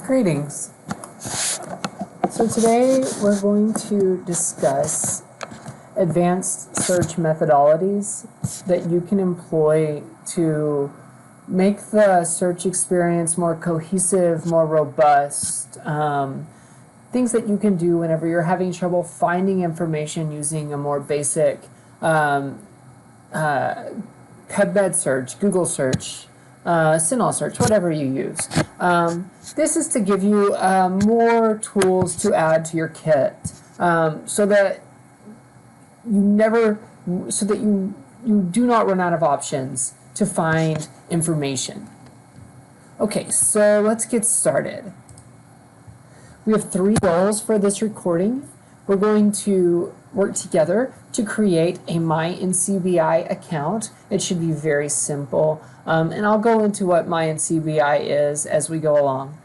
Greetings. So today we're going to discuss advanced search methodologies that you can employ to make the search experience more cohesive, more robust, things that you can do whenever you're having trouble finding information using a more basic Pubmed search, Google search, Signal search, whatever you use. This is to give you more tools to add to your kit, so that you do not run out of options to find information. Okay, so let's get started. We have 3 goals for this recording. We're going to work together to create a Ncbi account. It should be very simple, and I'll go into what Ncbi is as we go along.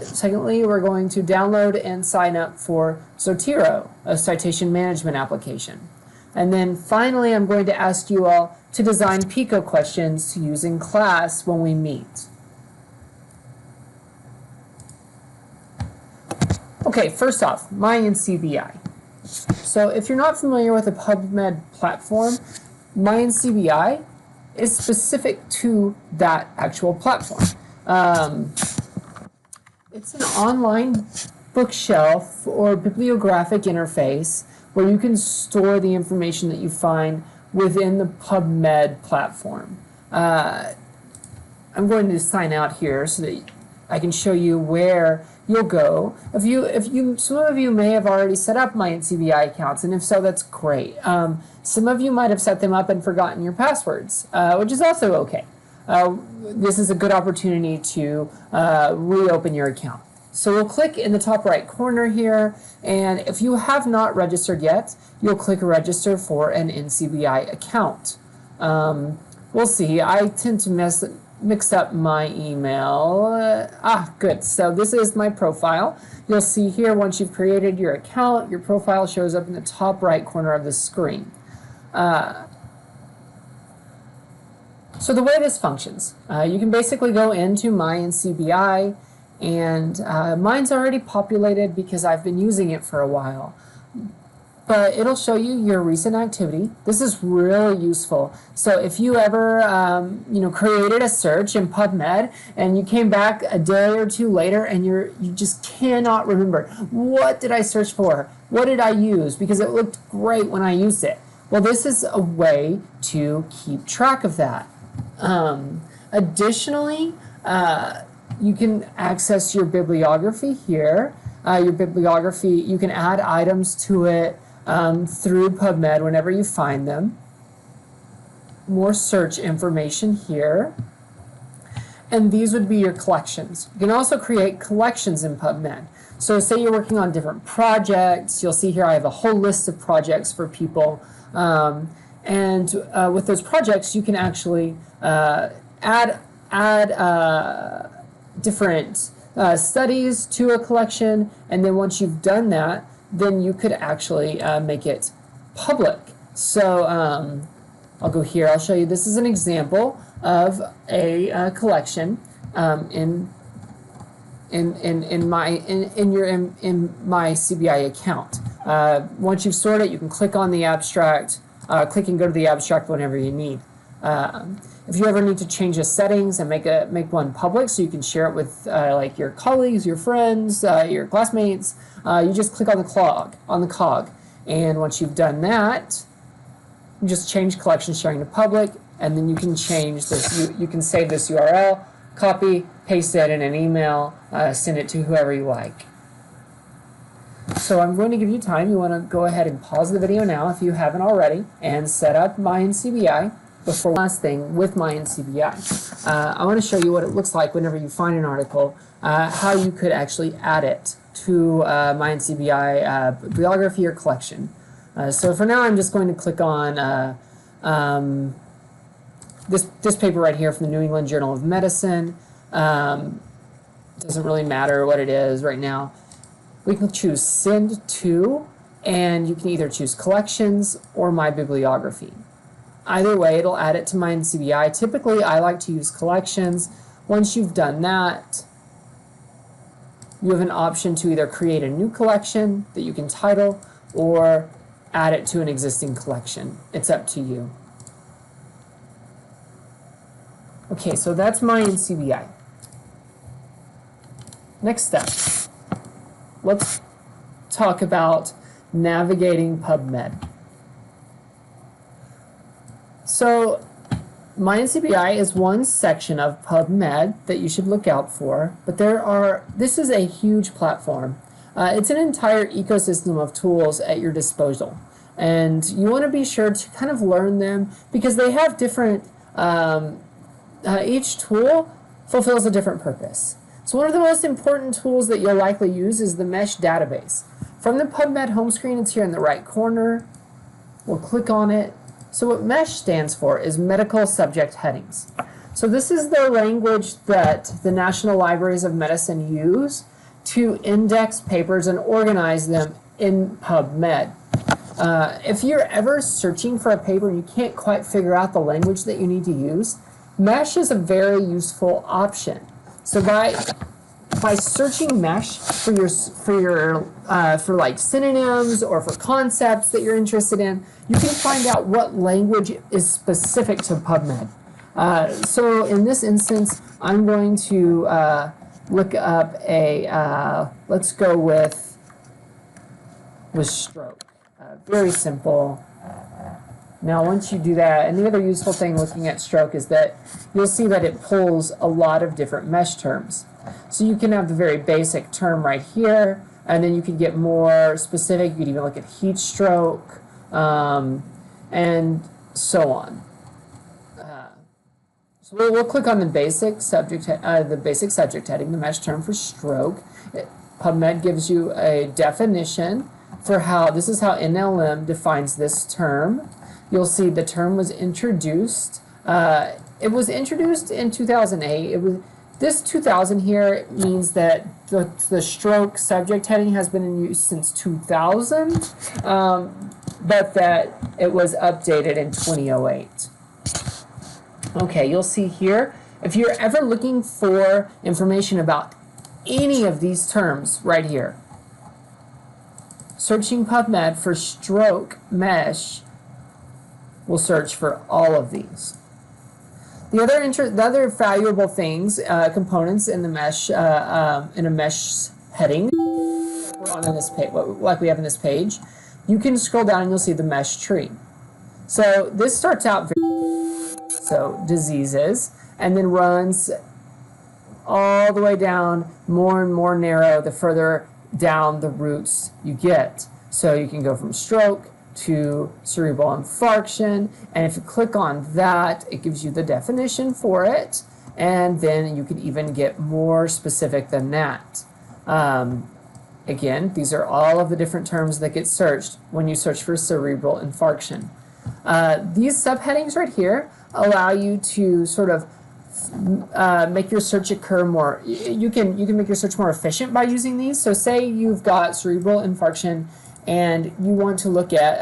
Secondly, we're going to download and sign up for Zotero, a citation management application. And then finally, I'm going to ask you all to design Pico questions to use in class when we meet. Okay, first off, Ncbi. So if you're not familiar with the Pubmed platform, Ncbi is specific to that actual platform. It's an online bookshelf or bibliographic interface where you can store the information that you find within the Pubmed platform. I'm going to sign out here so that I can show you where you'll go. Some of you may have already set up Ncbi accounts, and if so, that's great. Some of you might have set them up and forgotten your passwords, which is also okay. This is a good opportunity to reopen your account. So we'll click in the top right corner here, and if you have not registered yet, you'll click register for an Ncbi account. We'll see. I tend to mix up my email. Good. So this is my profile. You'll see here once you've created your account, your profile shows up in the top right corner of the screen. So the way this functions, you can basically go into Ncbi, and mine's already populated because I've been using it for a while. But it'll show you your recent activity. This is really useful. So if you ever created a search in Pubmed and you came back a day or 2 later and you just cannot remember, what did I search for? What did I use? Because it looked great when I used it. Well, this is a way to keep track of that. Additionally, you can access your bibliography here. Your bibliography, you can add items to it through Pubmed whenever you find them. More search information here. And these would be your collections. You can also create collections in Pubmed. So say you're working on different projects. You'll see here I have a whole list of projects for people. And with those projects, you can actually add different studies to a collection, and then once you've done that, then you could actually make it public. So I'll go here. I'll show you. This is an example of a collection in my CBI account. Once you've stored it, you can click on the abstract, click and go to the abstract whenever you need. If you ever need to change the settings and make one public so you can share it with like your colleagues, your friends, your classmates, you just click on the cog. And once you've done that, you just change collection sharing to public, and then you can change this. You can save this URL, copy, paste it in an email, send it to whoever you like. So I'm going to give you time. You want to go ahead and pause the video now if you haven't already and set up Ncbi. Before last thing with Ncbi, I want to show you what it looks like whenever you find an article, how you could actually add it to Ncbi bibliography or collection. So for now, I'm just going to click on this paper right here from the New England Journal of Medicine. Doesn't really matter what it is right now. We can choose send to, and you can either choose collections or my bibliography. Either way, it'll add it to Ncbi. Typically, I like to use collections. Once you've done that, you have an option to either create a new collection that you can title or add it to an existing collection. It's up to you. Okay, so that's my Ncbi. Next step, let's talk about navigating PubMed. So my Ncbi is one section of PubMed that you should look out for, but this is a huge platform. It's an entire ecosystem of tools at your disposal, and you want to be sure to kind of learn them because they have different, each tool fulfills a different purpose. So one of the most important tools that you'll likely use is the mesh database. From the PubMed home screen, it's here in the right corner. We'll click on it. So what MESH stands for is Medical Subject Headings. So this is the language that the National Libraries of Medicine use to index papers and organize them in PubMed. If you're ever searching for a paper and you can't quite figure out the language that you need to use, MESH is a very useful option. So by searching MESH for like synonyms or for concepts that you're interested in, you can find out what language is specific to PubMed. So in this instance, I'm going to look up let's go with stroke. Very simple. Now, once you do that, and the other useful thing looking at stroke is that you'll see that it pulls a lot of different mesh terms. So you can have the very basic term right here, and then you can get more specific. You could even look at heat stroke, and so on. So we'll click on the basic subject heading, the mesh term for stroke. PubMed gives you a definition for this is how NLM defines this term. You'll see the term was introduced. It was introduced in 2008. This 2000 here means that the stroke subject heading has been in use since 2000, but that it was updated in 2008. Okay, you'll see here, if you're ever looking for information about any of these terms right here, searching PubMed for stroke mesh will search for all of these. The other valuable things, components in the mesh, in a mesh heading, on this page, like we have in this page, you can scroll down and you'll see the mesh tree. So this starts out diseases, and then runs all the way down more and more narrow the further down the routes you get. So you can go from stroke to cerebral infarction, and if you click on that, it gives you the definition for it, and then you can even get more specific than that. Again, these are all of the different terms that get searched when you search for cerebral infarction. These subheadings right here allow you to sort of make your search occur more. You can make your search more efficient by using these. So say you've got cerebral infarction and you want to look at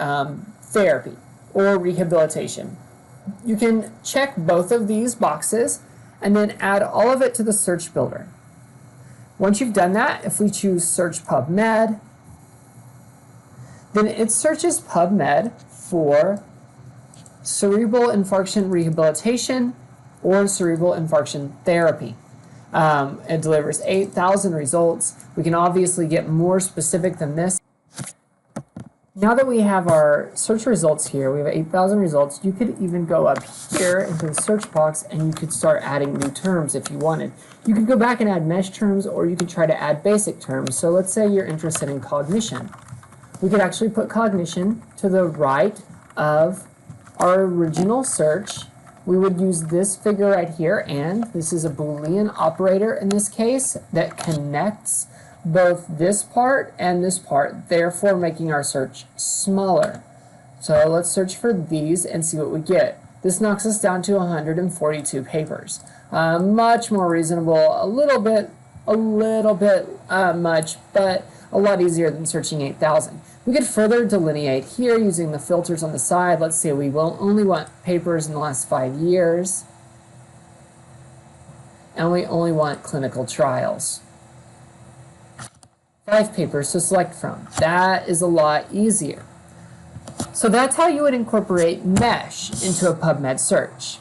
therapy or rehabilitation. You can check both of these boxes and then add all of it to the search builder. Once you've done that, if we choose Search PubMed, then it searches PubMed for cerebral infarction rehabilitation or cerebral infarction therapy. It delivers 8,000 results. We can obviously get more specific than this. Now that we have our search results here, we have 8,000 results, you could even go up here into the search box and you could start adding new terms if you wanted. You could go back and add mesh terms, or you could try to add basic terms. So let's say you're interested in cognition. We could actually put cognition to the right of our original search. We would use this figure right here, and this is a Boolean operator in this case that connects both this part and this part, therefore making our search smaller. So let's search for these and see what we get. This knocks us down to 142 papers. Much more reasonable, a little bit much, but a lot easier than searching 8,000. We could further delineate here using the filters on the side. Let's say we will only want papers in the last 5 years, and we only want clinical trials. 5 papers to select from. That is a lot easier. So that's how you would incorporate mesh into a PubMed search.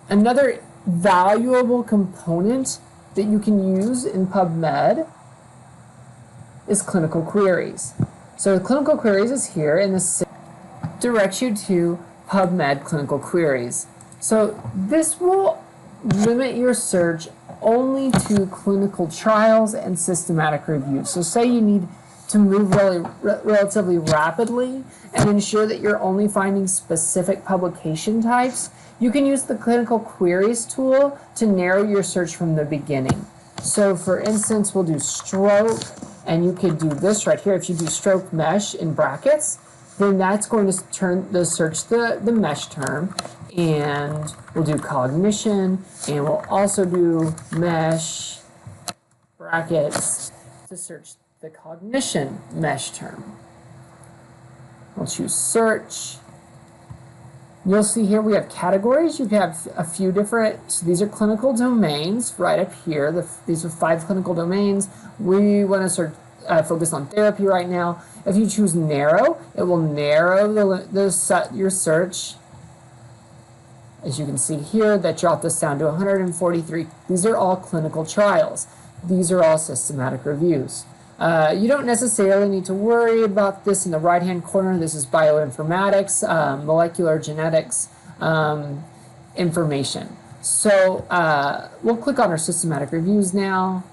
Another valuable component that you can use in PubMed is clinical queries. So clinical queries is here, and this directs you to PubMed clinical queries. So this will limit your search only to clinical trials and systematic reviews. So say you need to move relatively rapidly and ensure that you're only finding specific publication types, you can use the clinical queries tool to narrow your search from the beginning. So for instance, we'll do stroke, and you could do this right here. If you do stroke mesh in brackets, then that's going to search the mesh term, and we'll do cognition, and we'll also do mesh brackets to search the cognition mesh term. We'll choose search. You'll see here we have categories. You can have a few different, so these are clinical domains right up here. These are 5 clinical domains. We want to focus on therapy right now. If you choose narrow, it will narrow your search. As you can see here, that dropped us down to 143. These are all clinical trials. These are all systematic reviews. You don't necessarily need to worry about this in the right-hand corner. This is bioinformatics, molecular genetics information. So we'll click on our systematic reviews now.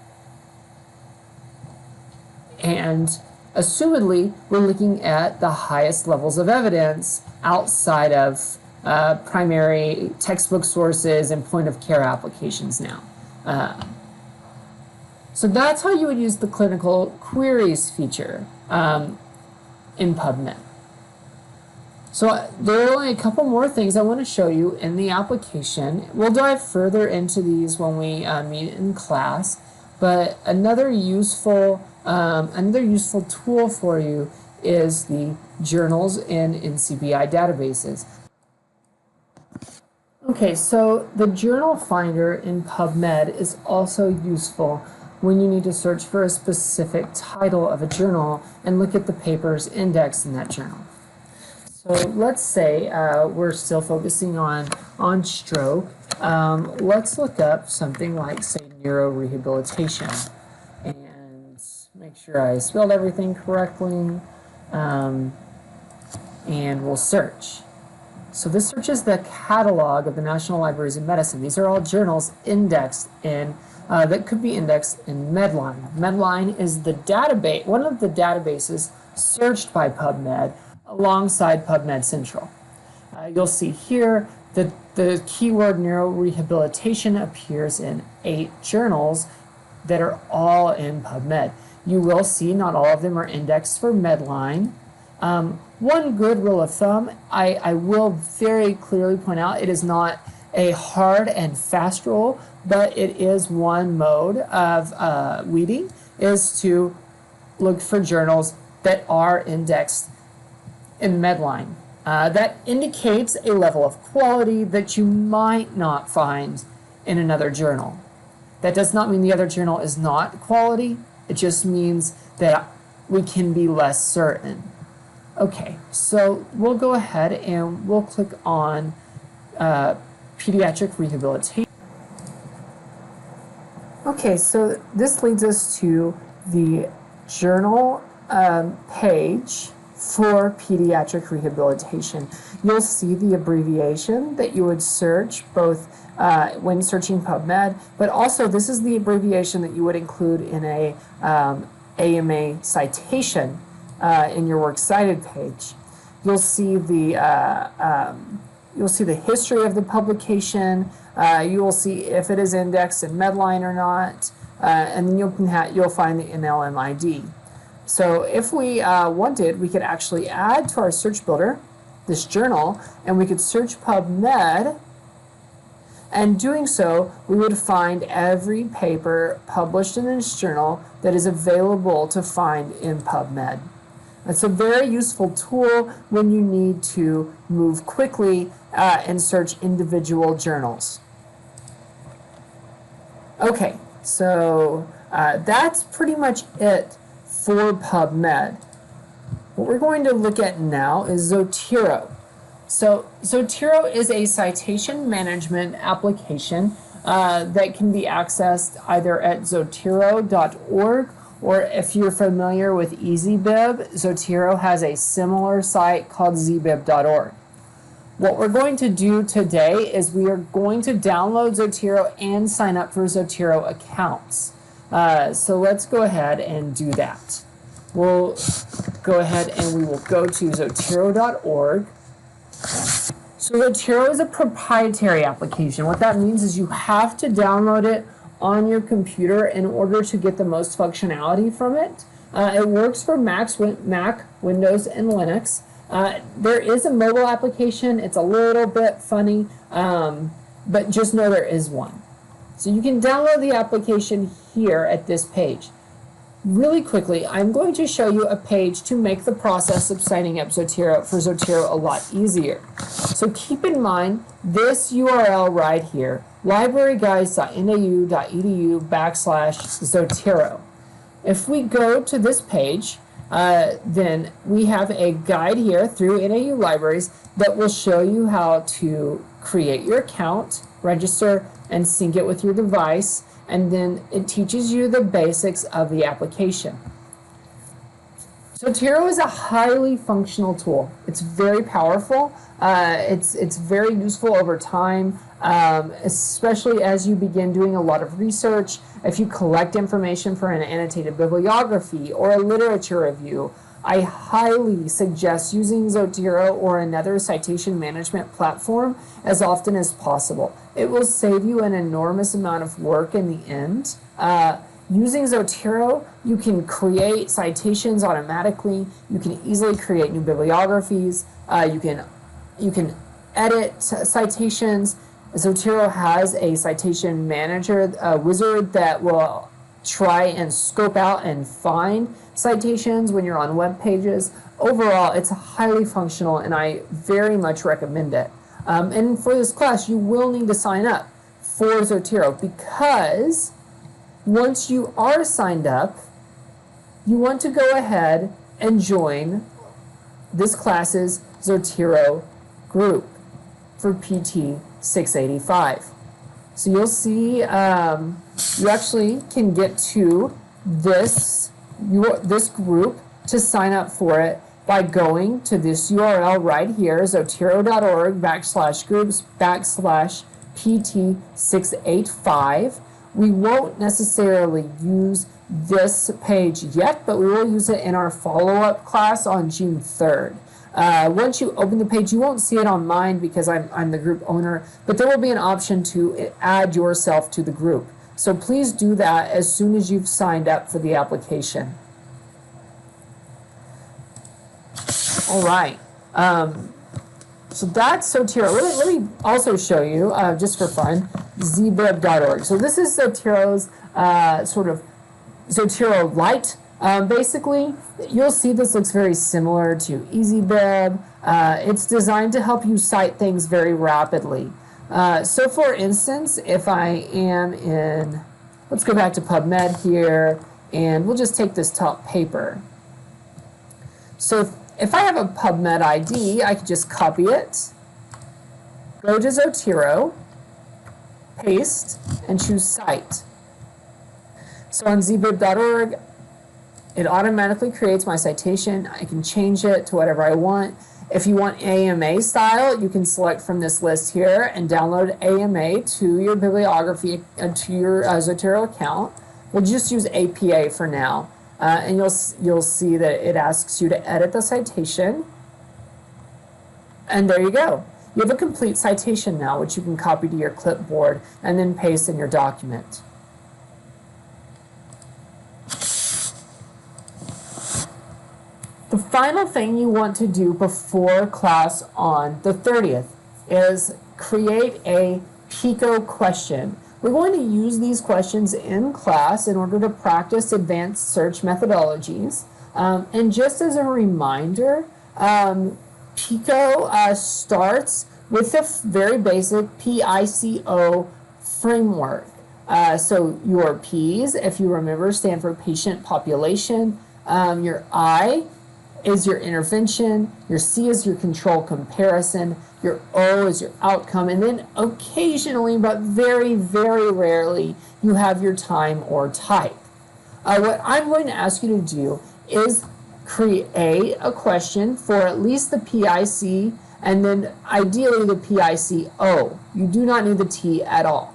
And assumedly, we're looking at the highest levels of evidence outside of primary textbook sources and point-of-care applications now. So that's how you would use the clinical queries feature in PubMed. So there are only a couple more things I want to show you in the application. We'll dive further into these when we meet in class, but another useful tool for you is the journals in Ncbi databases. Okay, so the journal finder in PubMed is also useful when you need to search for a specific title of a journal and look at the papers indexed in that journal. So let's say we're still focusing on stroke. Let's look up something like, say, neurorehabilitation, and make sure I spelled everything correctly, and we'll search. So this searches the catalog of the National Libraries of Medicine. These are all journals indexed in that could be indexed in Medline. Medline is the database, one of the databases searched by PubMed alongside PubMed Central. You'll see here that the keyword neurorehabilitation appears in 8 journals that are all in PubMed. You will see not all of them are indexed for Medline. One good rule of thumb, I will very clearly point out, it is not a hard and fast rule, but it is one mode of weeding, is to look for journals that are indexed in Medline. That indicates a level of quality that you might not find in another journal. That does not mean the other journal is not quality, it just means that we can be less certain. Okay, so we'll go ahead and we'll click on pediatric rehabilitation. Okay, so this leads us to the journal page for pediatric rehabilitation. You'll see the abbreviation that you would search both when searching PubMed, but also this is the abbreviation that you would include in a AMA citation in your Works Cited page. You'll see the history of the publication. You will see if it is indexed in Medline or not, and then you'll find the NLM ID. So if we wanted, we could actually add to our search builder this journal, and we could search PubMed, and doing so, we would find every paper published in this journal that is available to find in PubMed. It's a very useful tool when you need to move quickly and search individual journals. Okay, So that's pretty much it for PubMed. What we're going to look at now is Zotero. So Zotero is a citation management application that can be accessed either at zotero.org, or if you're familiar with EasyBib, Zotero has a similar site called zbib.org. What we're going to do today is we are going to download Zotero and sign up for Zotero accounts. So let's go ahead and do that. We'll go ahead and we will go to zotero.org. So Zotero is a proprietary application. What that means is you have to download it on your computer in order to get the most functionality from it. It works for Mac, Windows, and Linux. There is a mobile application. It's a little bit funny, but just know there is one. So you can download the application here at this page. Really quickly, I'm going to show you a page to make the process of signing up for Zotero a lot easier. So keep in mind this URL right here, libraryguides.nau.edu/Zotero. If we go to this page, then we have a guide here through NAU Libraries that will show you how to create your account, register, and sync it with your device, and then it teaches you the basics of the application. Zotero is a highly functional tool. It's very powerful. It's very useful over time, especially as you begin doing a lot of research. If you collect information for an annotated bibliography or a literature review, I highly suggest using Zotero or another citation management platform as often as possible. It will save you an enormous amount of work in the end. Using Zotero, you can create citations automatically. You can easily create new bibliographies. You can edit citations. Zotero has a citation manager wizard that will try and scope out and find citations when you're on web pages. Overall, it's highly functional, and I very much recommend it. And for this class, you will need to sign up for Zotero, because once you are signed up, you want to go ahead and join this class's Zotero group for PT685. So you'll see you actually can get to this group to sign up for it by going to this URL right here, zotero.org/groups/PT685. We won't necessarily use this page yet, but we will use it in our follow-up class on June 3rd. Once you open the page, you won't see it on mine because I'm the group owner, but there will be an option to add yourself to the group. So please do that as soon as you've signed up for the application. All right. So that's Zotero. Let me also show you, just for fun, zbib.org. So this is Zotero's sort of Zotero Lite. Basically, you'll see this looks very similar to EasyBib. It's designed to help you cite things very rapidly. So for instance, if I am in, let's go back to PubMed here, and we'll just take this top paper. So if I have a PubMed ID, I could just copy it, go to Zotero, paste, and choose Cite. So on zbib.org, it automatically creates my citation. I can change it to whatever I want. If you want AMA style, you can select from this list here and download AMA to your bibliography, to your Zotero account. We'll just use APA for now. And you'll see that it asks you to edit the citation. And there you go. You have a complete citation now, which you can copy to your clipboard and then paste in your document. The final thing you want to do before class on the 30th is create a PICO question. We're going to use these questions in class in order to practice advanced search methodologies. And just as a reminder, PICO starts with the very basic PICO framework. So your P's, if you remember, stand for patient population. Your I is your intervention. Your C is your control comparison. Your O is your outcome. And then occasionally, but very, very rarely, you have your time or type. What I'm going to ask you to do is create a question for at least the PIC and then ideally the PICO. You do not need the T at all.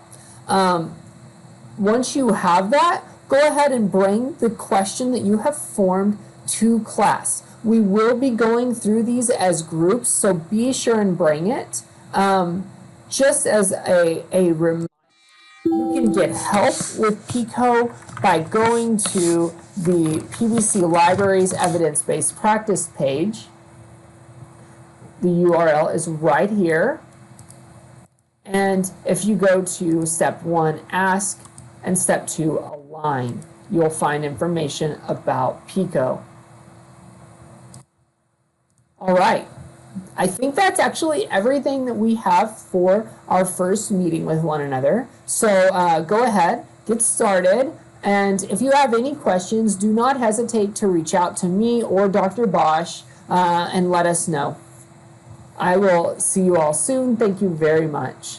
Once you have that, go ahead and bring the question that you have formed to class. We will be going through these as groups, so be sure and bring it. Just as a reminder, you can get help with PICO by going to the PBC Library's evidence-based practice page. The URL is right here. And if you go to step 1, ask, and step 2, align, you'll find information about PICO. All right. I think that's actually everything that we have for our first meeting with one another. So go ahead, get started. And if you have any questions, do not hesitate to reach out to me or Dr. Bosch and let us know. I will see you all soon. Thank you very much.